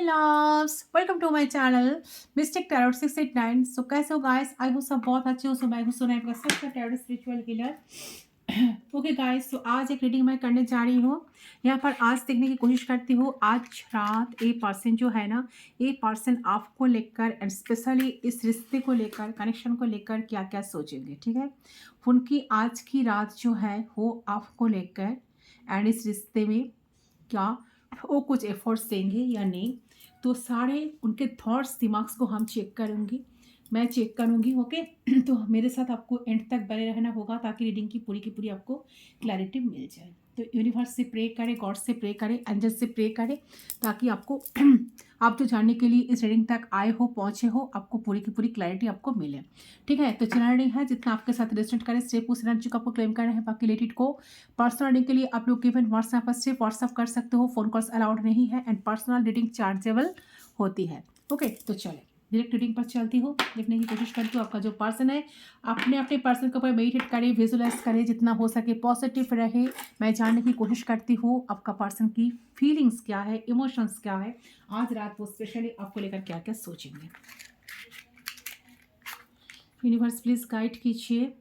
loves, welcome to my channel Mystic Tarot 689। सो कैसे हो guys? आई हो सब बहुत अच्छे हो। सो मैं हूँ सोना आपका सबका tarot spiritual healer. Okay guys, तो आज एक रीडिंग मैं करने जा रही हूँ। यहाँ पर आज देखने की कोशिश करती हूँ आज रात ए पर्सन जो है ना, ये पर्सन आपको लेकर एंड स्पेशली इस रिश्ते को लेकर, कनेक्शन को लेकर क्या क्या सोचेंगे। ठीक है, उनकी आज की रात जो है वो आपको लेकर एंड इस रिश्ते में क्या वो कुछ एफर्ट्स देंगे या नहीं, तो सारे उनके थॉट्स दिमाग्स को हम चेक करूँगी, मैं चेक करूँगी। ओके तो मेरे साथ आपको एंड तक बने रहना होगा ताकि रीडिंग की पूरी आपको क्लैरिटी मिल जाए। तो यूनिवर्स से प्रे करें, गॉड से प्रे करें, एंजल से प्रे करें ताकि आपको आप जो जानने के लिए इस रीडिंग तक आए हो, पहुँचे हो, आपको पूरी की पूरी क्लैरिटी आपको मिले। ठीक है, तो चैनल रीडिंग है जितना आपके साथ रेजिस्टेंट करें स्टेप उस एनर्जी को आपको क्लेम करना है। बाकी लेट इट को पर्सनल रीडिंग के लिए आप लोग इवन व्हाट्सएप पर सिर्फ व्हाट्सएप कर सकते हो, फोन कॉल्स अलाउड नहीं है एंड पर्सनल रीडिंग चार्जेबल होती है। ओके तो चले डायरेक्ट रीडिंग पर चलती हूँ, देखने की कोशिश करती हूँ आपका जो पर्सन है अपने अपने पर्सन के ऊपर मेडिटेट करे, विजुअलाइज करे, जितना हो सके पॉजिटिव रहे। मैं जानने की कोशिश करती हूँ आपका पर्सन की फीलिंग्स क्या है, इमोशंस क्या है, आज रात वो स्पेशली आपको लेकर क्या क्या सोचेंगे। यूनिवर्स प्लीज गाइड कीजिए।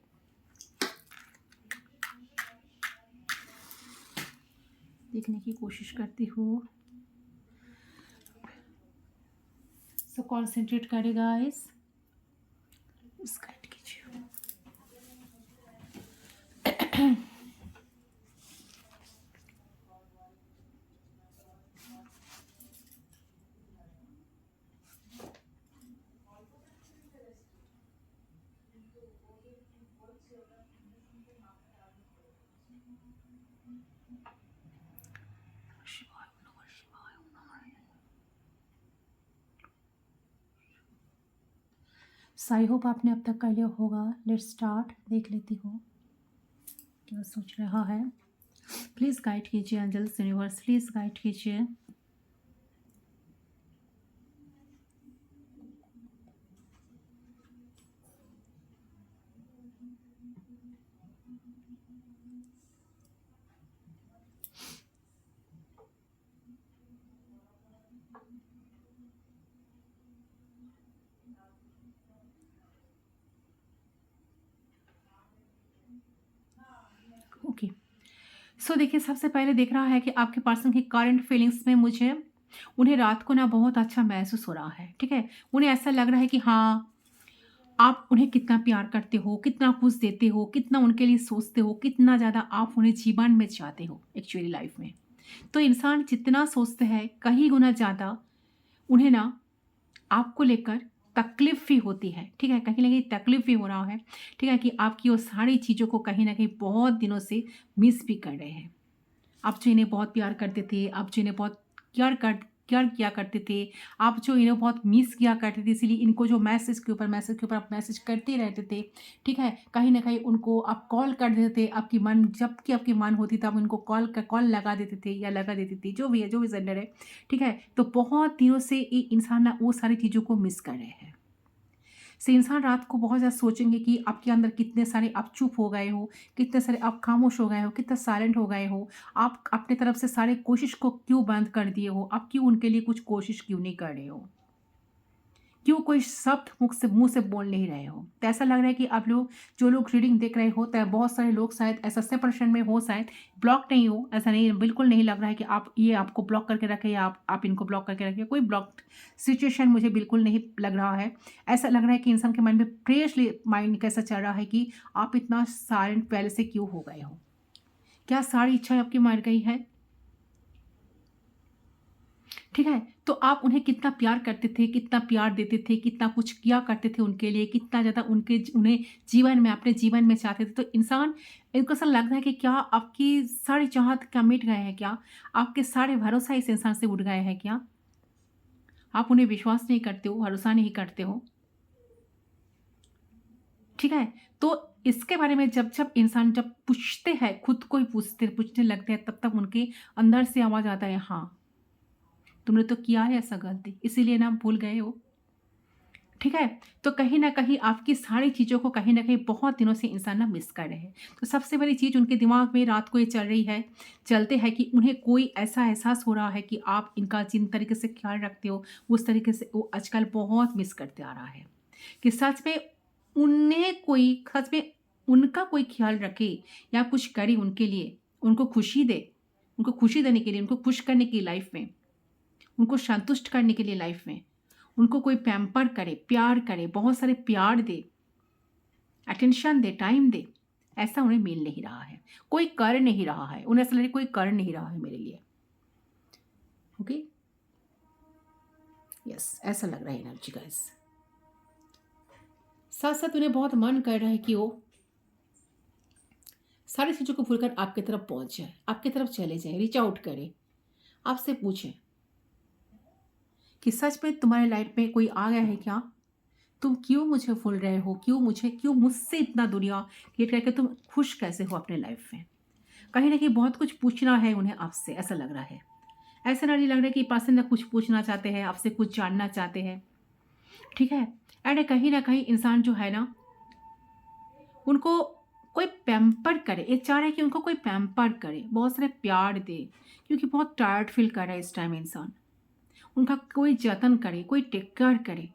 देखने की कोशिश करती हूँ। सो कॉन्सेंट्रेट करेगा इस गाइड कीजिए। आई होप आपने अब तक कर लिया होगा। लेट्स स्टार्ट, देख लेती हूँ क्या सोच रहा है। प्लीज़ गाइड कीजिए एंजल्स, यूनिवर्स प्लीज़ गाइड कीजिए। ओके सो देखिए, सबसे पहले देख रहा है कि आपके पर्सन की करंट फीलिंग्स में मुझे उन्हें रात को ना बहुत अच्छा महसूस हो रहा है। ठीक है, उन्हें ऐसा लग रहा है कि हाँ, आप उन्हें कितना प्यार करते हो, कितना कुछ देते हो, कितना उनके लिए सोचते हो, कितना ज़्यादा आप उन्हें जीवन में चाहते हो एक्चुअली लाइफ में। तो इंसान जितना सोचते हैं कहीं गुना ज़्यादा उन्हें ना आपको लेकर तकलीफ भी होती है। ठीक है, कहीं ना कहीं तकलीफ भी हो रहा है। ठीक है, कि आपकी वो सारी चीज़ों को कहीं ना कहीं बहुत दिनों से मिस भी कर रहे हैं। आप जो इन्हें बहुत प्यार करते थे, आप जो इन्हें बहुत केयर किया करते थे, आप जो इन्हें बहुत मिस किया करते थे, इसीलिए इनको जो मैसेज के ऊपर आप मैसेज करते रहते थे। ठीक है, कहीं न कहीं उनको आप कॉल कर देते थे, आपकी मन जबकि आपकी मन होती तब उनको कॉल लगा देते थे या लगा देती थी, जो भी है, जो भी जेंडर है। ठीक है, तो बहुत दिनों से ये इंसान ना वो सारी चीज़ों को मिस कर रहे हैं। से इंसान रात को बहुत ज़्यादा सोचेंगे कि आपके अंदर कितने सारे आप चुप हो गए हो, कितने सारे आप खामोश हो गए हो, कितना साइलेंट हो गए हो, आप अपनी तरफ से सारे कोशिश को क्यों बंद कर दिए हो, आप क्यों उनके लिए कुछ कोशिश क्यों नहीं कर रहे हो, क्यों कोई शब्द मुँह से बोल नहीं रहे हो। तो ऐसा लग रहा है कि आप लोग जो लोग रीडिंग देख रहे हो, तो बहुत सारे लोग शायद ऐसा सेपरेशन में हो, शायद ब्लॉक नहीं हो, ऐसा नहीं, बिल्कुल नहीं लग रहा है कि आप ये आपको ब्लॉक करके रखे या आप इनको ब्लॉक करके रखे। कोई ब्लॉक्ड सिचुएशन मुझे बिल्कुल नहीं लग रहा है। ऐसा लग रहा है कि इंसान के मन में फ्रेशली माइंड कैसा चल रहा है कि आप इतना साइलेंट पहले से क्यों हो गए हो, क्या सारी इच्छाएं आपकी मर गई है। ठीक है, तो आप उन्हें कितना प्यार करते थे, कितना प्यार देते थे, कितना कुछ किया करते थे उनके लिए, कितना ज़्यादा उन्हें जीवन में अपने जीवन में चाहते थे। तो इंसान इनको ऐसा लग रहा है कि क्या आपकी सारी चाहत क्या मिट गए हैं क्या? आपके सारे भरोसा इस इंसान से उठ गए हैं क्या? आप उन्हें विश्वास नहीं करते हो, भरोसा नहीं करते हो। ठीक है, तो इसके बारे में जब इंसान जब पूछते हैं, खुद को ही पूछने लगते हैं, तब उनके अंदर से आवाज़ आता है, हाँ, तुमने तो किया है ऐसा गलती, इसीलिए ना भूल गए हो। ठीक है? तो कहीं न कहीं आपकी सारी चीज़ों को कहीं न कहीं बहुत दिनों से इंसान ना मिस कर रहे हैं। तो सबसे बड़ी चीज़ उनके दिमाग में रात को ये चल रही है चलते है कि उन्हें कोई ऐसा एहसास हो रहा है कि आप इनका जिन तरीके से ख़्याल रखते हो, उस तरीके से वो आजकल बहुत मिस करते आ रहा है। कि सच में उन्हें कोई सच में उनका कोई ख़्याल रखे या कुछ करे उनके लिए, उनको खुशी दे, उनको खुशी देने के लिए, उनको खुश करने की लाइफ़ में, उनको संतुष्ट करने के लिए लाइफ़ में, उनको कोई पैम्पर करे, प्यार करे, बहुत सारे प्यार दे, अटेंशन दे, टाइम दे, ऐसा उन्हें मिल नहीं रहा है। कोई कर नहीं रहा है। उन्हें ऐसा लग रहा है कोई कर नहीं रहा है मेरे लिए। ओके? यस, ऐसा लग रहा है एनर्जी गाइस। साथ-साथ उन्हें बहुत मन कर रहा है कि वो सारी चीज़ों को भूलकर आपकी तरफ पहुँच जाए, आपकी तरफ चले जाएँ, रीच आउट करें, आपसे पूछें कि सच में तुम्हारे लाइफ़ में कोई आ गया है क्या? तुम क्यों मुझे भूल रहे हो? क्यों मुझसे इतना दुनिया क्रिएट करके तुम खुश कैसे हो अपने लाइफ़ में? कहीं न कहीं बहुत कुछ पूछना है उन्हें आपसे, ऐसा लग रहा है। ऐसा नहीं लग रहा है कि पर्सन ना कुछ पूछना चाहते हैं, आपसे कुछ जानना चाहते हैं, ठीक है? एंड कहीं न कहीं इंसान जो है ना, उनको कोई पैम्पर करे, ये चाह रहे हैं कि उनको कोई पैम्पर करे, बहुत सारे प्यार दे, क्योंकि बहुत टायर्ड फ़ील कर रहा है इस टाइम इंसान। उनका कोई जतन करे, कोई टेक केयर करे।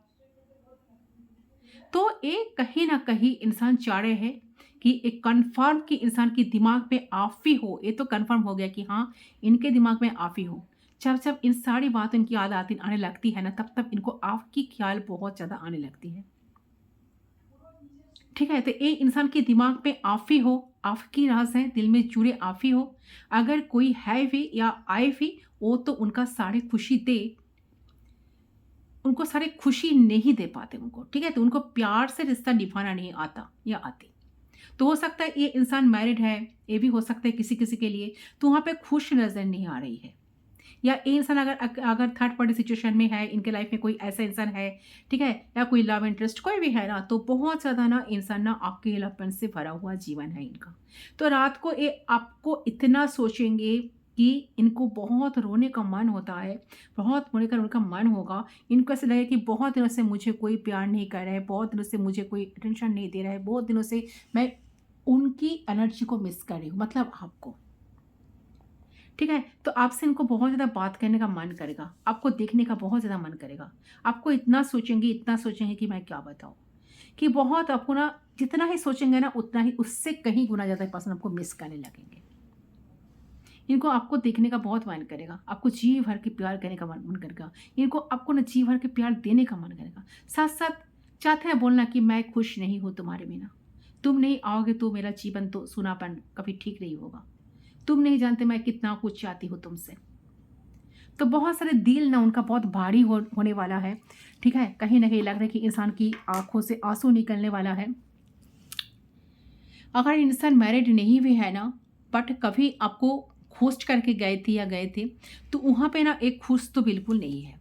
तो एक कहीं न कहीं इंसान चाह रहे हैं कि एक कन्फर्म कि इंसान के दिमाग में आफ़ी हो, ये तो कन्फर्म हो गया कि हाँ, इनके दिमाग में आफ़ी हो। जब-जब इन सारी बात इनकी याद आने लगती है ना, तब-तब इनको आपकी ख़्याल बहुत ज़्यादा आने लगती है। ठीक है? तो ये इंसान के दिमाग में आफ़ी हो, आपकी राज़ है, दिल में जुड़े आफ़ी हो, अगर कोई है भी या आए भी, वो तो उनका सारी खुशी दे, उनको सारी खुशी नहीं दे पाते उनको, ठीक है? तो उनको प्यार से रिश्ता निभाना नहीं आता या आती। तो हो सकता है ये इंसान मैरिड है, ये भी हो सकता है किसी-किसी के लिए, तो वहाँ पे खुश नज़र नहीं आ रही है। या ये इंसान अगर थर्ड पार्टी सिचुएशन में है, इनके लाइफ में कोई ऐसा इंसान है, ठीक है? या कोई लव इंटरेस्ट कोई भी है ना, तो बहुत ज़्यादा ना इंसान ना अकेलापन से भरा हुआ जीवन है इनका। तो रात को ये आपको इतना सोचेंगे कि इनको बहुत रोने का मन होता है, बहुत रोने का उनका मन होगा। इनको ऐसा लगेगा कि बहुत दिनों से मुझे कोई प्यार नहीं कर रहा है, बहुत दिनों से मुझे कोई अटेंशन नहीं दे रहा है, बहुत दिनों से मैं उनकी एनर्जी को मिस कर रही हूँ, मतलब आपको। ठीक है? तो आपसे इनको बहुत ज़्यादा बात करने का मन करेगा, आपको देखने का बहुत ज़्यादा मन करेगा। आपको इतना सोचेंगे कि मैं क्या बताऊँ? कि बहुत आपको ना जितना ही सोचेंगे ना उतना ही उससे कहीं गुना ज़्यादा पर्सन आपको मिस करने लगेंगे। इनको आपको देखने का बहुत मन करेगा, आपको जी भर के प्यार करने का मन करेगा। इनको आपको ना जी भर के प्यार देने का मन करेगा। साथ-साथ चाहते हैं बोलना कि मैं खुश नहीं हूँ तुम्हारे बिना। तुम नहीं आओगे तो मेरा जीवन तो सूनापन कभी ठीक नहीं होगा। तुम नहीं जानते मैं कितना कुछ चाहती हूँ तुमसे। तो बहुत सारे दिल ना उनका बहुत भारी होने वाला है, ठीक है? कहीं न कहीं लग रहा है कि इंसान की आँखों से आँसू निकलने वाला है। अगर इंसान मैरिड नहीं भी है ना, बट कभी आपको घोस्ट करके गए थे या गए थे, तो वहाँ पे ना एक खुश तो बिल्कुल नहीं है।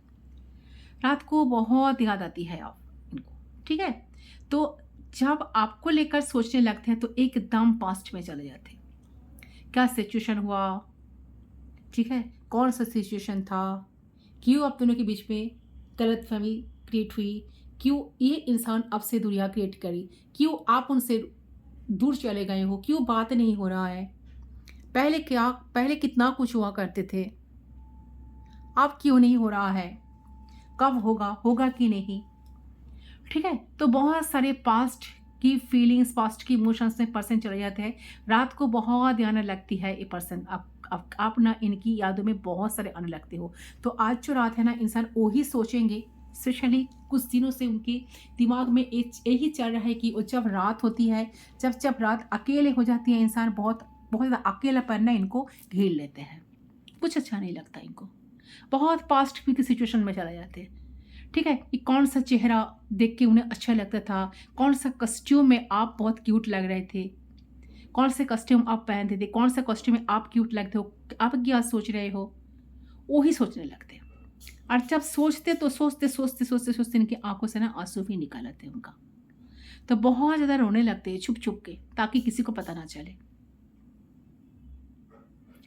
रात को बहुत याद आती है आप इनको, ठीक है? तो जब आपको लेकर सोचने लगते हैं तो एकदम पास्ट में चले जाते हैं। क्या सिचुएशन हुआ? ठीक है? कौन-सा सिचुएशन था? क्यों आप दोनों के बीच में गलतफ़हमी क्रिएट हुई? क्यों ये इंसान आपसे दूरियाँ क्रिएट करी? क्यों आप उनसे दूर चले गए हो? क्यों बात नहीं हो रहा है? पहले कितना कुछ हुआ करते थे, अब क्यों नहीं हो रहा है? कब होगा? होगा कि नहीं? ठीक है? तो बहुत सारे पास्ट की फीलिंग्स, पास्ट की इमोशंस में पर्सन चले जाते हैं। रात को बहुत आने लगती है ये पर्सन। आप ना इनकी यादों में बहुत सारे आने लगते हो। तो आज जो रात है ना इंसान वो ही सोचेंगे, स्पेशली कुछ दिनों से उनके दिमाग में यही चल रहा है कि वो जब रात होती है, जब रात अकेले हो जाती है इंसान बहुत बहुत ज़्यादा अकेलापन ना इनको घेर लेते हैं। कुछ अच्छा नहीं लगता इनको। बहुत पास्ट की सिचुएशन में चले जाते हैं। ठीक है? कि कौन-सा चेहरा देख के उन्हें अच्छा लगता था, कौन-सा कॉस्ट्यूम में आप बहुत क्यूट लग रहे थे, कौन से कॉस्ट्यूम आप पहनते थे, कौन-सा कॉस्ट्यूम में आप क्यूट लगते हो, आप क्या सोच रहे हो, वो ही सोचने लगते हैं। और जब सोचते तो सोचते इनकी आँखों से ना आँसू भी निकल आते हैं उनका। तो बहुत ज़्यादा रोने लगते हैं छुप-छुप के ताकि किसी को पता ना चले।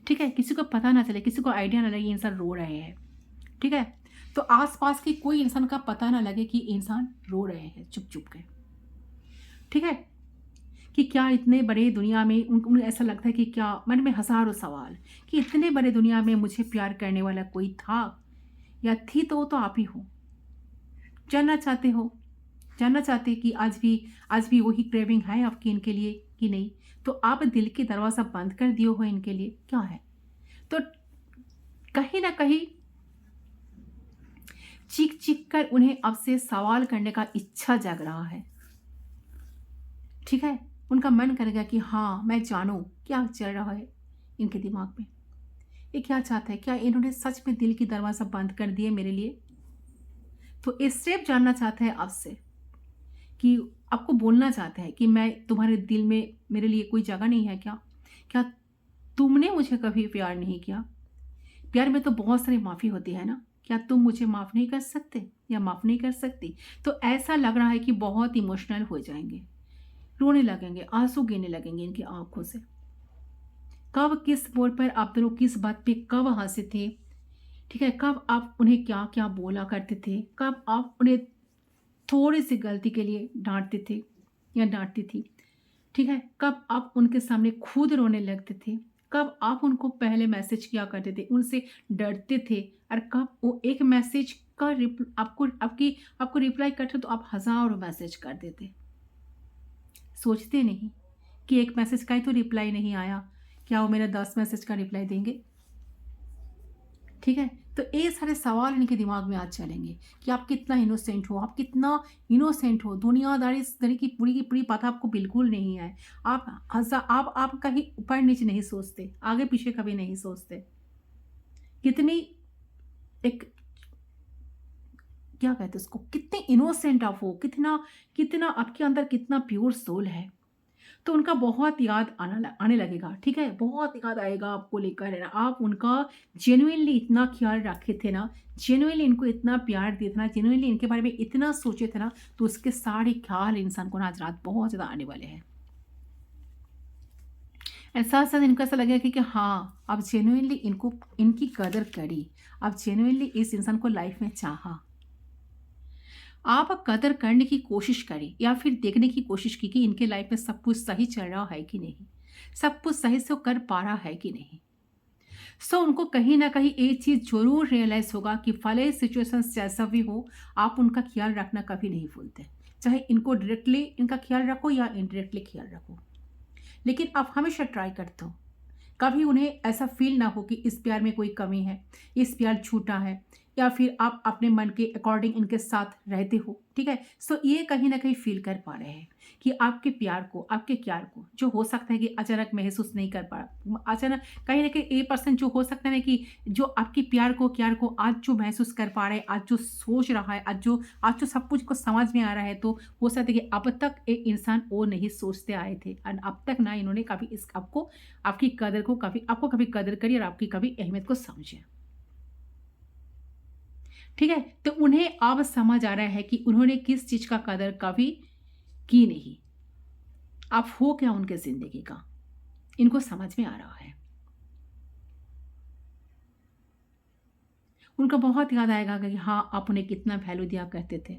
ठीक है? किसी को पता ना चले, किसी को आइडिया ना लगे ये इंसान रो रहे हैं। ठीक है? तो आस-पास के कोई इंसान का पता ना लगे कि इंसान रो रहे हैं चुप-चुप के, ठीक है? कि क्या इतने बड़े दुनिया में उनको ऐसा लगता है कि क्या मन में हज़ारों सवाल कि इतने बड़े दुनिया में मुझे प्यार करने वाला कोई था या थी तो वो तो आप ही हो। जानना चाहते हो, जानना चाहते कि आज भी वही क्रेविंग है आपकी इनके लिए कि नहीं? तो आप दिल के दरवाज़ा बंद कर दिए हो इनके लिए, क्या है? तो कहीं न कहीं चीख-चीख कर उन्हें आपसे सवाल करने का इच्छा जग रहा है, ठीक है? उनका मन करेगा कि हाँ, मैं जानूँ क्या चल रहा है इनके दिमाग में। ये क्या चाहता है? क्या इन्होंने सच में दिल की दरवाज़ा बंद कर दिए मेरे लिए? तो ये सिर्फ़ जानना चाहता है आपसे कि आपको बोलना चाहता है कि मैं तुम्हारे दिल में मेरे लिए कोई जगह नहीं है क्या? क्या तुमने मुझे कभी प्यार नहीं किया? प्यार में तो बहुत सारी माफ़ी होती है ना? क्या तुम मुझे माफ़ नहीं कर सकते या माफ़ नहीं कर सकती? तो ऐसा लग रहा है कि बहुत इमोशनल हो जाएँगे, रोने लगेंगे, आँसू गिरने लगेंगे इनकी आँखों से। कब किस मोड़ पर आप दोनों किस बात पे कब हँसे थे, ठीक है? कब आप उन्हें क्या-क्या बोला करते थे? कब आप उन्हें थोड़ी-सी गलती के लिए डाँटते थे या डाँटती थी? ठीक है? कब आप उनके सामने खुद रोने लगते थे? कब आप उनको पहले मैसेज किया करते थे, उनसे डरते थे और कब वो एक मैसेज का आपको रिप्लाई करते तो आप हज़ारों मैसेज कर देते। सोचते नहीं कि एक मैसेज का ही तो रिप्लाई नहीं आया, क्या वो मेरा 10 मैसेज का रिप्लाई देंगे? ठीक है? तो ये सारे सवाल इनके दिमाग में आज चलेंगे कि आप कितना इनोसेंट हो, आप कितना इनोसेंट हो, दुनियादारी स दारी की पूरी पता आपको बिल्कुल नहीं है। आप कहीं ऊपर-नीचे नहीं सोचते, आगे-पीछे कभी नहीं सोचते। कितनी एक क्या कहते हैं उसको, कितने इनोसेंट आप हो, कितना कितना आपके अंदर कितना प्योर सोल है। तो उनका बहुत याद आने लगेगा, ठीक है? बहुत याद आएगा आपको लेकर है ना, आप उनका जेनुइनली इतना ख़्याल रखे थे ना, जेनुइनली इनको इतना प्यार दिए थे ना, जेनुइनली इनके बारे में इतना सोचे थे ना, तो उसके सारे ख़्याल इंसान को ना आज रात बहुत ज़्यादा आने वाले हैं। एंड साथ-साथ इनको ऐसा लगेगा कि हाँ, आप जेनुइनली इनको इनकी कदर करी, आप जेनुइनली इस इंसान को लाइफ़ में चाहा। आप कदर करने की कोशिश करें या फिर देखने की कोशिश की कि इनके लाइफ में सब कुछ सही चल रहा है कि नहीं, सब कुछ सही से वो कर पा रहा है कि नहीं। सो उनको कहीं ना कहीं एक चीज़ ज़रूर रियलाइज़ होगा कि भले सिचुएशन जैसा भी हो, आप उनका ख्याल रखना कभी नहीं भूलते, चाहे इनको डायरेक्टली इनका ख्याल रखो या इनडायरेक्टली ख्याल रखो, लेकिन आप हमेशा ट्राई करते हो। कभी उन्हें ऐसा फ़ील ना हो कि इस प्यार में कोई कमी है, इस प्यार झूठा है या फिर आप अपने मन के अकॉर्डिंग इनके साथ रहते हो, ठीक है? सो ये कहीं न कहीं फ़ील कर पा रहे हैं कि आपके प्यार को, आपके प्यार को जो हो सकता है कि अचानक महसूस नहीं कर पा अचानक कहीं न कहीं ये पर्सन जो हो सकता है ना कि जो आपके प्यार को आज जो महसूस कर पा रहे हैं, आज जो सोच रहा है, आज जो सब कुछ को समझ में आ रहा है, तो हो सकता है कि अब तक ये इंसान वो नहीं सोचते आए थे एंड अब तक ना इन्होंने कभी इस आपको आपकी कदर को कभी आपको कभी कदर करी और आपकी कभी अहमियत को समझे। ठीक है? तो उन्हें अब समझ आ रहा है कि उन्होंने किस चीज़ का कदर कभी की नहीं। आप हो क्या उनके ज़िंदगी का, इनको समझ में आ रहा है। उनको बहुत याद आएगा कि हाँ, आप उन्हें कितना वैल्यू दिया करते थे,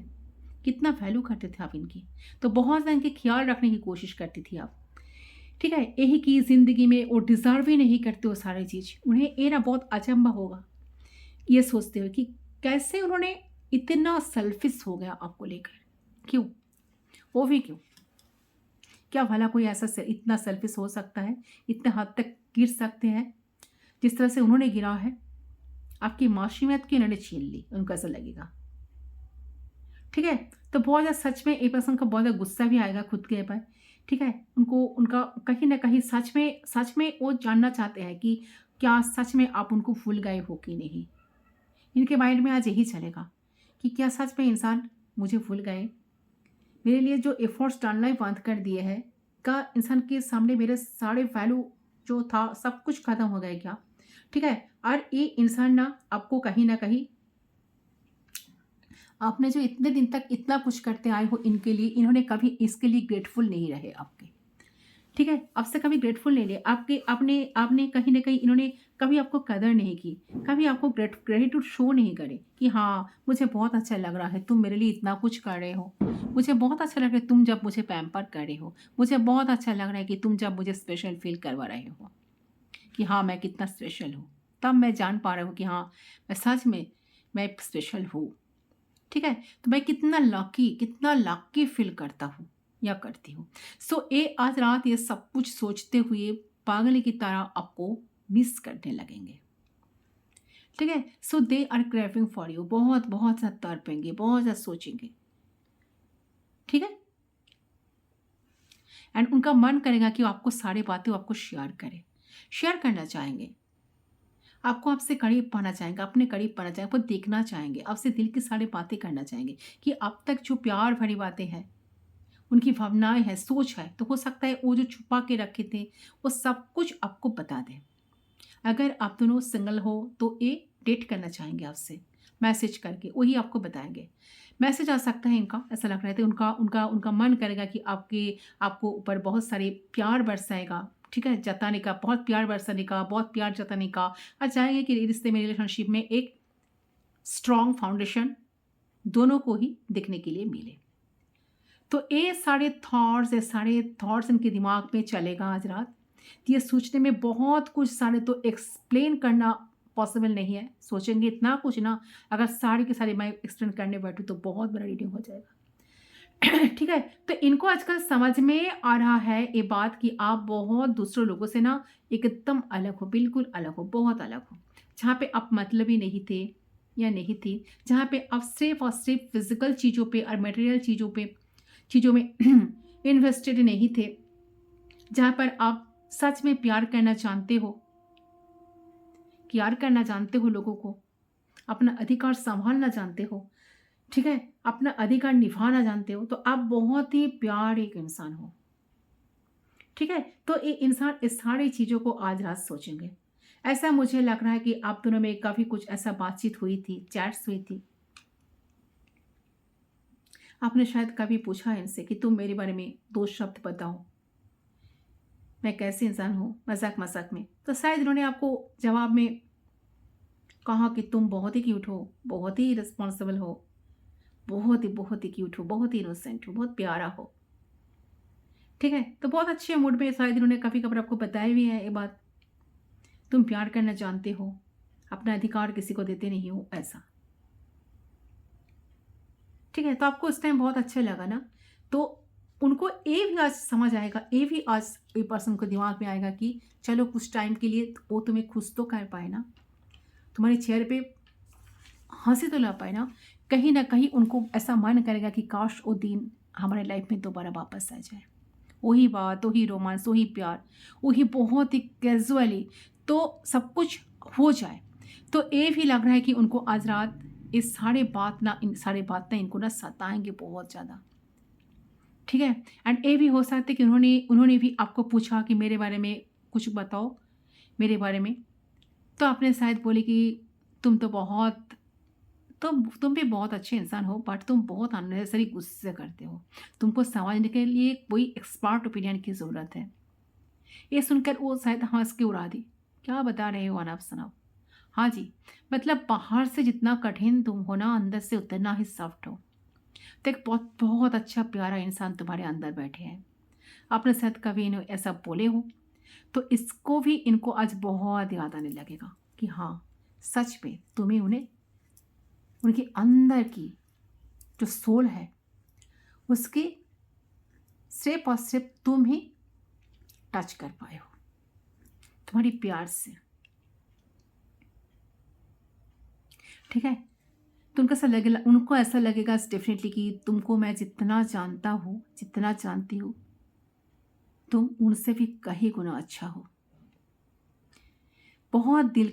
कितना वैल्यू करते थे आप इनकी। तो बहुत ज़्यादा इनके ख़्याल रखने की कोशिश करती थी आप। ठीक है? यही कि ज़िंदगी में वो डिज़र्व ही नहीं करते वो सारी चीज़। उन्हें ये ना बहुत अचंभा होगा, ये सोचते हुए कि कैसे उन्होंने इतना सेल्फिश हो गया आपको लेकर? क्यों? वो भी क्यों? क्या भला कोई ऐसा इतना सेल्फिश हो सकता है? इतने हद तक गिर सकते हैं, जिस तरह से उन्होंने गिरा है? आपकी मासूमियत की इन्होंने छीन ली, उनको ऐसा लगेगा। ठीक है? तो बहुत ज़्यादा सच में एक पर्सन को बहुत ज़्यादा गुस्सा भी आएगा खुद के ऊपर, ठीक है? उनको उनका कहीं न कहीं सच में वो जानना चाहते हैं कि क्या सच में आप उनको भूल गए हो कि नहीं? इनके माइंड में आज यही चलेगा कि क्या सच में इंसान मुझे भूल गए? मेरे लिए जो एफर्ट्स डालना ही बंद कर दिए हैं, क्या इंसान के सामने मेरे सारे वैल्यू जो था सब कुछ खत्म हो गए क्या? ठीक है? और ये इंसान ना आपको कहीं न कहीं आपने जो इतने दिन तक इतना कुछ करते आए हो इनके लिए, इन्होंने कभी इसके लिए ग्रेटफुल नहीं रहे आपके। ठीक है? आपसे कभी ग्रेटफुल नहीं लिए, आपके आपने आपने कहीं न कहीं इन्होंने कभी आपको कदर नहीं की, कभी आपको ग्रेटिट्यूड शो नहीं करे कि हाँ, मुझे बहुत अच्छा लग रहा है, तुम मेरे लिए इतना कुछ कर रहे हो। मुझे बहुत अच्छा लग रहा है तुम जब मुझे पैम्पर कर रहे हो। मुझे बहुत अच्छा लग रहा है कि तुम जब मुझे स्पेशल फ़ील करवा रहे हो, कि हाँ, मैं कितना स्पेशल हूँ। तब मैं जान पा रहा हूँ कि हाँ, मैं सच में मैं स्पेशल हूँ। ठीक है? तो मैं कितना लकी फ़ील करता हूँ या करती हूँ। सो ये आज रात ये सब कुछ सोचते हुए पागल की तरह आपको मिस करने लगेंगे। ठीक है? So they are craving for you, बहुत ज़्यादा तड़पेंगे, बहुत ज़्यादा सोचेंगे। ठीक है? एंड उनका मन करेगा कि आपको सारी बातें वो आपको शेयर करें। शेयर करना चाहेंगे। आपको आपसे करीब पाना चाहेंगे, अपने करीब पाना चाहेंगे, आपको देखना चाहेंगे, आपसे दिल की सारी बातें करना चाहेंगे कि अब तक जो प्यार भरी बातें हैं, उनकी भावनाएँ हैं, सोच है, तो हो सकता है वो जो छुपा के रखे थे, वो सब कुछ आपको बता दें। अगर आप दोनों सिंगल हो तो ये डेट करना चाहेंगे आपसे, मैसेज करके, वही आपको बताएँगे। मैसेज आ सकता है इनका, ऐसा लग रहा है तो उनका उनका उनका मन करेगा कि आपको ऊपर बहुत सारे प्यार बरसाएगा, ठीक है? जताने का, बहुत प्यार बरसाने का, बहुत प्यार जताने का और चाहेंगे कि रिश्ते में, रिलेशनशिप में एक स्ट्रॉन्ग फाउंडेशन दोनों को ही देखने के लिए मिले। तो ये सारे थॉट्स इनके दिमाग में चलेगा आज रात। ये सोचने में बहुत कुछ सारे तो एक्सप्लेन करना पॉसिबल नहीं है। सोचेंगे इतना कुछ ना, अगर सारी की सारी मैं एक्सप्लेन करने बैठूँ तो बहुत बड़ा रीडिंग हो जाएगा। ठीक है? तो इनको आजकल समझ में आ रहा है ये बात कि आप बहुत दूसरे लोगों से ना एकदम अलग हो, बिल्कुल अलग हो, बहुत अलग हो। जहाँ पे आप मतलबी नहीं थे या नहीं थी, जहाँ पे आप सिर्फ़ और सिर्फ़ फ़िज़िकल चीज़ों पे और मटेरियल चीज़ों में इन्वेस्टेड नहीं थे, जहाँ पर आप सच में प्यार करना जानते हो लोगों को, अपना अधिकार सँभालना जानते हो, ठीक है? अपना अधिकार निभाना जानते हो, तो आप बहुत ही प्यारे एक इंसान हो, ठीक है? तो ये इंसान इस सारी चीज़ों को आज रात सोचेंगे। ऐसा मुझे लग रहा है कि आप दोनों में काफ़ी कुछ ऐसा बातचीत हुई थी, चैट्स हुई थी। आपने शायद कभी पूछा इनसे कि तुम मेरे बारे में 2 शब्द बताओ। मैं कैसी इंसान हूँ, मज़ाक-मज़ाक में। तो शायद इन्होंने आपको जवाब में कहा कि तुम बहुत ही क्यूट हो, बहुत ही रिस्पॉन्सिबल हो, बहुत ही क्यूट हो, बहुत ही इनोसेंट हो, बहुत प्यारा हो। ठीक है? तो बहुत अच्छे मूड में शायद इन्होंने कभी-कभार आपको बताया भी है ये बात। तुम प्यार करना जानते हो, अपना अधिकार किसी को देते नहीं हो, ऐसा। ठीक है? तो आपको उस टाइम बहुत अच्छा लगा ना? तो उनको ये भी आज समझ आएगा, ये भी आज ये पर्सन को दिमाग में आएगा कि चलो कुछ टाइम के लिए वो तुम्हें खुश तो कर पाए ना। तुम्हारे चेहरे पे हँसी तो ला पाए ना। कहीं न कहीं उनको ऐसा मन करेगा कि काश वो दिन हमारे लाइफ में दोबारा वापस आ जाए। वही बात, वही रोमांस, वही प्यार, वही बहुत ही कैज़ुअली तो सब कुछ हो जाए। तो ये भी लग रहा है कि उनको आज रात इन सारी बातें इनको ना सताएँगे बहुत ज़्यादा। ठीक है? एंड ये भी हो सकता है कि उन्होंने उन्होंने भी आपको पूछा कि मेरे बारे में कुछ बताओ, मेरे बारे में। तो आपने शायद बोले कि तुम तो बहुत तुम भी बहुत अच्छे इंसान हो, बट तुम बहुत अननेसेसरी गुस्से करते हो। तुमको समझने के लिए कोई एक्सपर्ट ओपिनियन की ज़रूरत है। ये सुनकर वो शायद हँस के उड़ा दी। क्या बता रहे हो अनाप-शनाप? हाँ जी, मतलब बाहर से जितना कठिन तुम हो ना, अंदर से उतना ही सॉफ्ट हो। तो एक बहुत अच्छा प्यारा इंसान तुम्हारे अंदर बैठे हैं। आपने शायद कभी इन्हें ऐसा बोले हो, तो इसको भी इनको आज बहुत याद आने लगेगा कि हाँ, सच में तुम्हें उन्हें उनके अंदर की जो सोल है, उसकी सिर्फ़ और सिर्फ़ तुम ही टच कर पाए हो, तुम्हारी प्यार से, ठीक है? तो उनको ऐसा लगेगा डेफ़िनिटली कि तुमको मैं जितना जानता हूँ, जितना जानती हूँ, तुम उनसे भी कहीं गुना अच्छा हो। बहुत दिल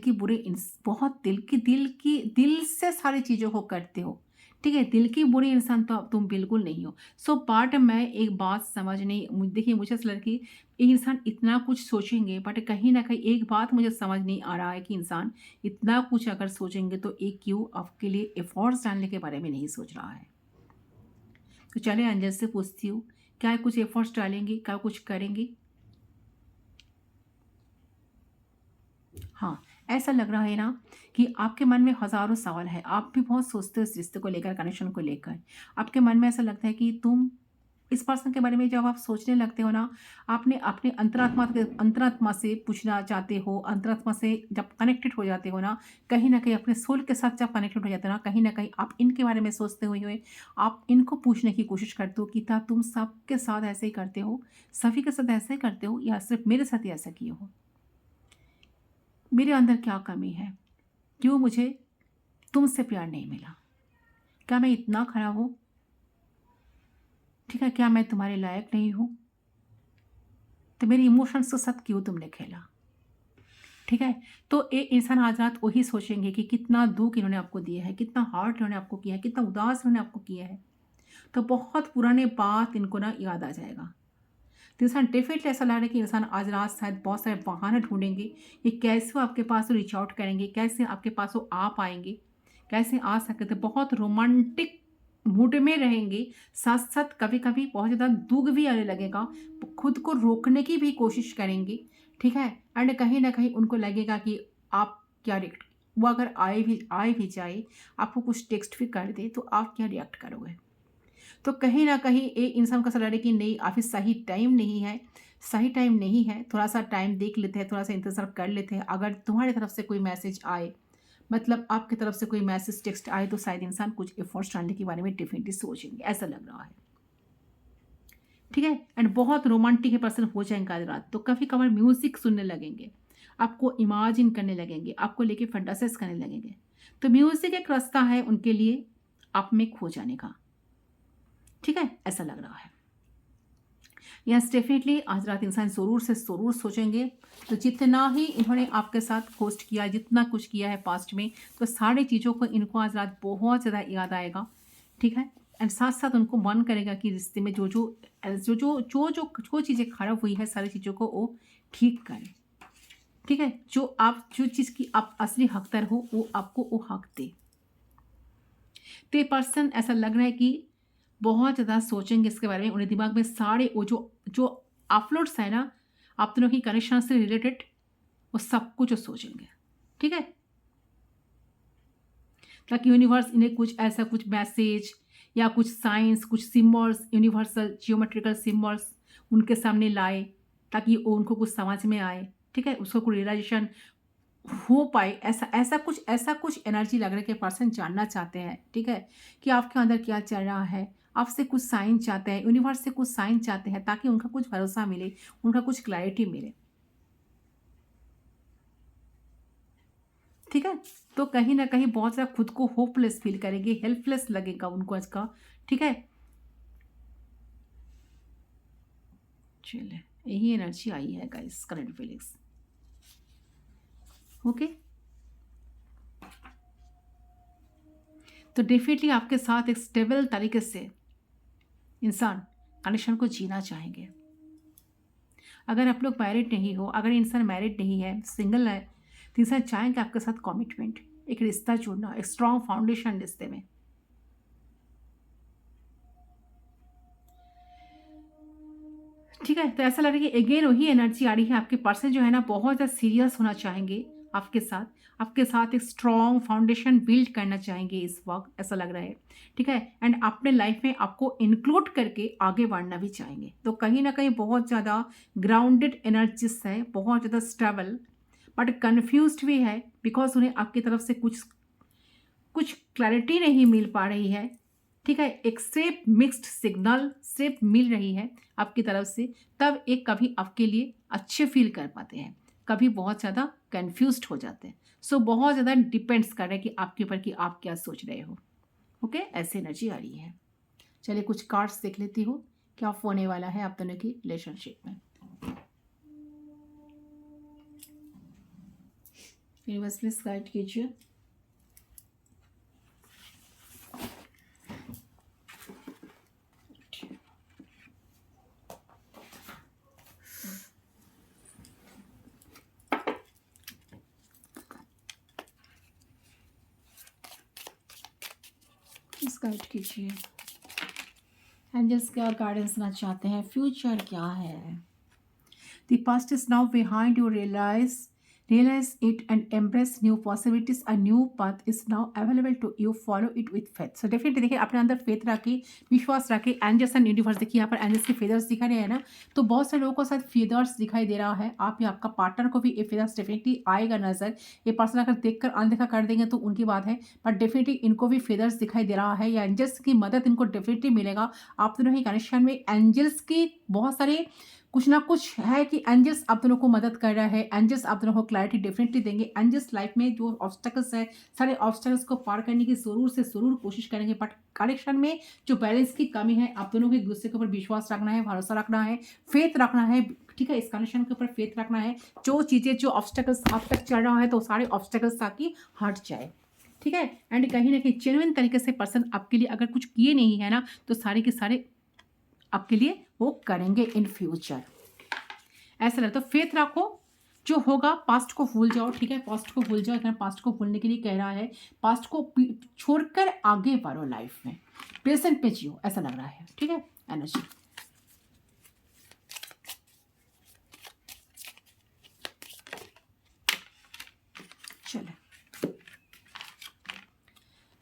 से सारी चीज़ों को करते हो, ठीक है? दिल की बुरी इंसान तो तुम बिल्कुल नहीं हो। सो बट मैं एक बात समझ नहीं मु देखिए मुझे ऐसा लगा कि ये इंसान इतना कुछ सोचेंगे, बट कहीं न कहीं एक बात मुझे समझ नहीं आ रहा है कि इंसान इतना कुछ अगर सोचेंगे तो ये क्यों आपके लिए एफर्ट्स डालने के बारे में नहीं सोच रहा है? तो चलिए अंजल से पूछती हूँ, क्या कुछ एफर्ट्स डालेंगी? क्या कुछ करेंगी? हाँ, ऐसा लग रहा है ना कि आपके मन में हज़ारों सवाल है। आप भी बहुत सोचते हो इस रिश्ते को लेकर, कनेक्शन को लेकर। आपके मन में ऐसा लगता है कि तुम इस पर्सन के बारे में जब आप सोचने लगते हो ना, आपने अपने अंतरात्मा से पूछना चाहते हो, अंतरात्मा से जब कनेक्टेड हो जाते हो ना, कहीं न कहीं अपने सोल के साथ जब कनेक्टेड हो जाते हो ना, कहीं न कहीं आप इनके बारे में सोचते हुए आप इनको पूछने की कोशिश करते हो कि क्या तुम सबके साथ ऐसे ही करते हो? सभी के साथ ऐसे ही करते हो या सिर्फ़ मेरे साथ ही ऐसा किए हो? मेरे अंदर क्या कमी है? क्यों मुझे तुमसे प्यार नहीं मिला? क्या मैं इतना खराब हूँ? ठीक है, क्या मैं तुम्हारे लायक नहीं हूँ? तो मेरे इमोशंस के साथ क्यों तुमने खेला? ठीक है? तो एक इंसान आज रात वही सोचेंगे कि कितना दुःख इन्होंने आपको दिया है, कितना हर्ट इन्होंने आपको किया है, कितना उदास इन्होंने आपको किया है। तो बहुत पुराने बात इनको ना याद आ जाएगा। तो इंसान डेफ़िनेटली ऐसा लग रहा है कि इंसान आज रात शायद बहुत सारे बहाने ढूँढेंगे कि कैसे वो आपके पास रीच आउट करेंगे, कैसे आपके पास वो आ पाएँगे, कैसे आ सकते थे। बहुत रोमांटिक मूड में रहेंगे, साथ-साथ कभी-कभी बहुत ज़्यादा दुःख भी आने लगेगा, खुद को रोकने की भी कोशिश करेंगे, ठीक है? एंड कहीं न कहीं उनको लगेगा कि आप क्या रिएक्ट वो अगर आए भी जाए, आपको कुछ टेक्स्ट भी कर दे, तो आप क्या रिएक्ट करोगे? तो कहीं न कहीं एक इंसान को ऐसा लग रहा है कि नहीं अभी सही टाइम नहीं है, सही टाइम नहीं है, थोड़ा-सा टाइम देख लेते हैं, थोड़ा-सा इंतज़ार कर लेते हैं। अगर तुम्हारी तरफ से कोई मैसेज आए, मतलब आपकी तरफ से कोई मैसेज टेक्स्ट आए तो शायद इंसान कुछ एफर्ट्स डालने के बारे में डेफ़िनिटली सोचेंगे, ऐसा लग रहा है। ठीक है? एंड बहुत रोमांटिक पर्सन हो जाएँगे आज रात, तो कभी-कभार म्यूज़िक सुनने लगेंगे, आपको इमेजिन करने लगेंगे, आपको लेके फैंटासाइज़ करने लगेंगे। तो म्यूज़िक एक रास्ता है उनके लिए आप में खो जाने का। ठीक है? ऐसा लग रहा है। यस डेफ़िनिटली आज रात इंसान ज़रूर से ज़रूर सोचेंगे। तो जितना ही इन्होंने आपके साथ होस्ट किया, जितना कुछ किया है पास्ट में, तो सारी चीज़ों को इनको आज रात बहुत ज़्यादा याद आएगा। ठीक है? एंड साथ-साथ उनको मन करेगा कि रिश्ते में जो चीज़ें खराब हुई है, सारी चीज़ों को वो ठीक करें। ठीक है? जो चीज़ की आप असली हकदार हो, वो आपको वो हक दे। तो ये पर्सन ऐसा लग रहा है कि बहुत ज़्यादा सोचेंगे इसके बारे में, उन्हें दिमाग में सारे वो जो जो अपलोड्स है ना, आप दोनों की कनेक्शन से रिलेटेड, वो सब कुछ वो सोचेंगे। ठीक है? ताकि यूनिवर्स इन्हें कुछ मैसेज या कुछ साइंस, कुछ सिम्बॉल्स, यूनिवर्सल जियोमेट्रिकल सिम्बॉल्स उनके सामने लाए, ताकि वो उनको कुछ समझ में आए। ठीक है? उसको कोई रियलाइज़ेशन हो पाए, ऐसा कुछ एनर्जी लग रहा है कि पर्सन जानना चाहते हैं, ठीक है? कि आपके अंदर क्या चल रहा है, आपसे कुछ साइन चाहते हैं, यूनिवर्स से कुछ साइन चाहते हैं ताकि उनका कुछ भरोसा मिले, उनका कुछ क्लैरिटी मिले, ठीक है? तो कहीं न कहीं बहुत ज़्यादा खुद को होपलेस फ़ील करेंगे, हेल्पलेस लगेगा उनको इसका, ठीक है? चलिए, यही एनर्जी आई है गाइस करंट फीलिंग्स, ओके? तो डेफ़िनिटली आपके साथ एक स्टेबल तरीके से इंसान कनेक्शन को जीना चाहेंगे। अगर आप लोग मैरिड नहीं हो, अगर इंसान मैरिड नहीं है, सिंगल है, तो इंसान चाहेंगे आपके साथ कमिटमेंट, एक रिश्ता जुड़ना, एक स्ट्रॉन्ग फाउंडेशन रिश्ते में। ठीक है? तो ऐसा लग रहा है कि अगेन वही एनर्जी आ रही है, आपके पर्सन जो है ना बहुत ज़्यादा सीरियस होना चाहेंगे आपके साथ एक स्ट्रॉन्ग फाउंडेशन बिल्ड करना चाहेंगे इस वक़्त, ऐसा लग रहा है। ठीक है? एंड अपने लाइफ में आपको इंक्लूड करके आगे बढ़ना भी चाहेंगे। तो कहीं न कहीं बहुत ज़्यादा ग्राउंडेड एनर्जीज़ है, बहुत ज़्यादा स्टेबल, बट कन्फ्यूज़्ड भी है बिकॉज़ उन्हें आपकी तरफ से कुछ कुछ क्लैरिटी नहीं मिल पा रही है, ठीक है? एक सिर्फ़ मिक्स्ड सिग्नल सिर्फ़ मिल रही है आपकी तरफ से, तब एक कभी आपके लिए अच्छे फ़ील कर पाते हैं, कभी बहुत ज़्यादा कन्फ्यूज़्ड हो जाते हैं। सो बहुत ज़्यादा डिपेंड्स कर रहा है कि आपके ऊपर कि आप क्या सोच रहे हो, ओके? ऐसी एनर्जी आ रही है। चलिए कुछ कार्ड्स देख लेती हूँ, क्या होने वाला है आप दोनों की रिलेशनशिप में। यूनिवर्स प्लीज़ गाइड कीजिए। प्लीज़ गाइड कीजिए। एंजल्स क्या गाइडेंस देना चाहते हैं, फ्यूचर क्या है? The past is now behind, you realize Realize it and embrace new possibilities. A new path is now available to you. Follow it with faith. So definitely देखिए अपने अंदर फेथ रखे, विश्वास रखे. एंजल्स एंड यूनिवर्स देखिए यहाँ पर angels के फेदर्स दिखा रहे हैं ना, तो बहुत सारे लोगों को शायद फेदर्स दिखाई दे रहा है. आप या आपका पार्टनर को भी ये फेदर्स डेफिनेटली आएगा नजर. ये पर्सन अगर देखकर अनदेखा कर देंगे तो उनकी बात है, बट डेफिनेटली इनको भी फेदर्स दिखाई दे रहा है या एंजल्स की मदद इनको डेफिनेटली मिलेगा. आप दोनों ही कनेक्शन में एंजल्स की बहुत सारे कुछ ना कुछ है कि एंजल्स आप दोनों को मदद कर रहा है. एंजल्स आप दोनों को क्लैरिटी डेफिनेटली देंगे. एंजल्स लाइफ में जो ऑब्स्टेकल्स है, सारे ऑब्स्टेकल्स को पार करने की ज़रूर से ज़रूर कोशिश करेंगे. बट कनेक्शन में जो बैलेंस की कमी है, आप दोनों को एक दूसरे के ऊपर विश्वास रखना है, भरोसा रखना है, फेथ रखना है. ठीक है, इस कनेक्शन के ऊपर फेथ रखना है. जो चीज़ें जो ऑब्स्टेकल्स आप तक चल रहा है तो सारे ऑब्स्टेकल्स ताकि हट जाए. ठीक है, एंड कहीं ना कहीं जेन्युइन तरीके से पर्सन आपके लिए अगर कुछ किए नहीं है ना, तो सारे के सारे आपके लिए वो करेंगे इन फ्यूचर. ऐसा लगता है. फेथ रखो, जो होगा पास्ट को भूल जाओ. ठीक है, पास्ट को भूल जाओ. इतना पास्ट को भूलने के लिए कह रहा है. पास्ट को छोड़कर आगे बढ़ो लाइफ में, प्रेजेंट पे जियो, ऐसा लग रहा है. ठीक है, एनर्जी. चलो,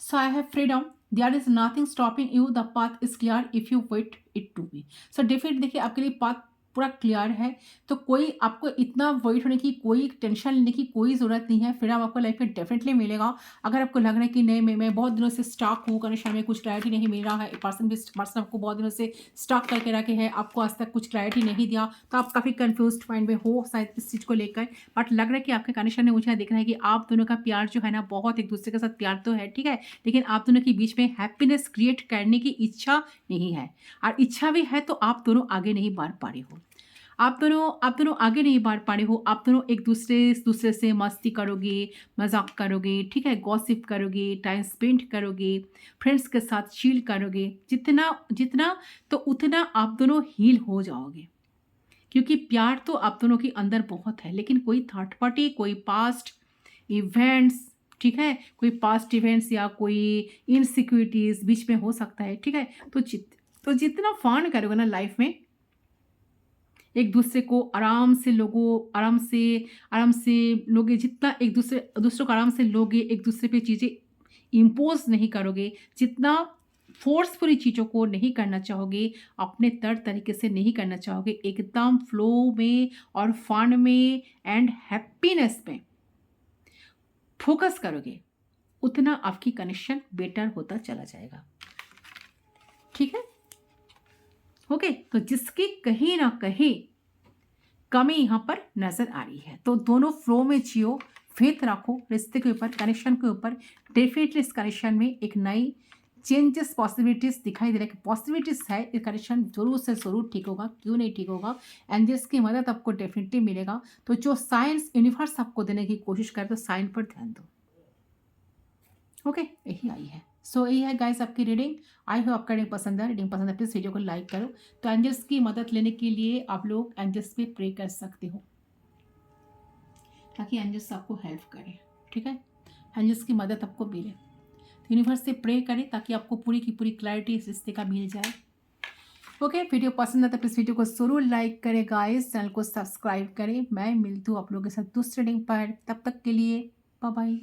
so I have freedom. There is nothing stopping you. The path is clear if you wait it to be. So definitely देखिए आपके लिए पाथ पूरा क्लियर है, तो कोई आपको इतना वेट होने की, कोई टेंशन लेने की कोई ज़रूरत नहीं है. फ्रीडम आपको लाइफ में डेफिनेटली मिलेगा. अगर आपको लग रहा है कि नहीं मैं बहुत दिनों से स्टक हूँ, कनेक्शन में कुछ क्लैरिटी नहीं मिल रहा है, पर्सन आपको बहुत दिनों से स्टक करके रखे हैं, आपको आज तक कुछ क्लैरिटी नहीं दिया, तो आप काफ़ी कन्फ्यूज माइंड में हो शायद इस चीज़ को लेकर. बट लग रहा है कि आपके कनेक्शन में मुझे दिख रहा है कि आप दोनों का प्यार जो है ना, बहुत एक दूसरे के साथ प्यार तो है. ठीक है, लेकिन आप दोनों के बीच में हैप्पीनेस क्रिएट करने की इच्छा नहीं है. और इच्छा भी है तो आप दोनों आगे नहीं बढ़ पा रहे हो. आप दोनों आगे नहीं बढ़ पा रहे हो. आप दोनों एक दूसरे से मस्ती करोगे, मजाक करोगे, ठीक है, गॉसिप करोगे, टाइम स्पेंड करोगे, फ्रेंड्स के साथ चिल करोगे. जितना तो उतना आप दोनों हील हो जाओगे, क्योंकि प्यार तो आप दोनों के अंदर बहुत है. लेकिन कोई थर्ड पार्टी, कोई पास्ट इवेंट्स, ठीक है, कोई पास्ट इवेंट्स या कोई इनसिक्योरिटीज बीच में हो सकता है. ठीक है, तो जितना फन करोगे ना लाइफ में, एक दूसरे को आराम से लोगे, जितना एक दूसरों को आराम से लोगे, एक दूसरे पे चीज़ें इम्पोज नहीं करोगे, जितना फोर्सफुली चीज़ों को नहीं करना चाहोगे, अपने तरीके से नहीं करना चाहोगे, एकदम फ्लो में और फन में एंड हैप्पीनेस में फोकस करोगे, उतना आपकी कनेक्शन बेटर होता चला जाएगा. ठीक है, ओके. तो जिसकी कहीं ना कहीं कमी यहाँ पर नजर आ रही है, तो दोनों फ्लो में जियो, फेथ रखो रिश्ते के ऊपर, कनेक्शन के ऊपर. डेफिनेटली इस कनेक्शन में एक नई चेंजेस पॉसिबिलिटीज दिखाई दे रहा है कि पॉसिबिलिटीज है. ये कनेक्शन जरूर से ज़रूर ठीक होगा. क्यों नहीं ठीक होगा? एंजल्स की मदद आपको डेफिनेटली मिलेगा. तो जो साइंस यूनिवर्स आपको देने की कोशिश करे, तो साइन पर ध्यान दो. ओके, यही आई है. सो यही है गाइस आपकी रीडिंग. आई होप आपका रीडिंग पसंद है. प्लीज़ वीडियो को लाइक करो. तो एंजल्स की मदद लेने के लिए आप लोग एंजल्स पे प्रे कर सकते हो, ताकि एंजल्स आपको हेल्प करें. ठीक है, एंजल्स की मदद आपको मिले. यूनिवर्स से प्रे करें ताकि आपको पूरी की पूरी क्लैरिटी इस रिश्ते का मिल जाए. ओके, वीडियो पसंद है तो प्लीज़ वीडियो को ज़रूर लाइक करें गाइस, चैनल को सब्सक्राइब करें. मैं मिलती हूँ आप लोगों के साथ दूसरे रीडिंग पर. तब तक के लिए बाय बाय.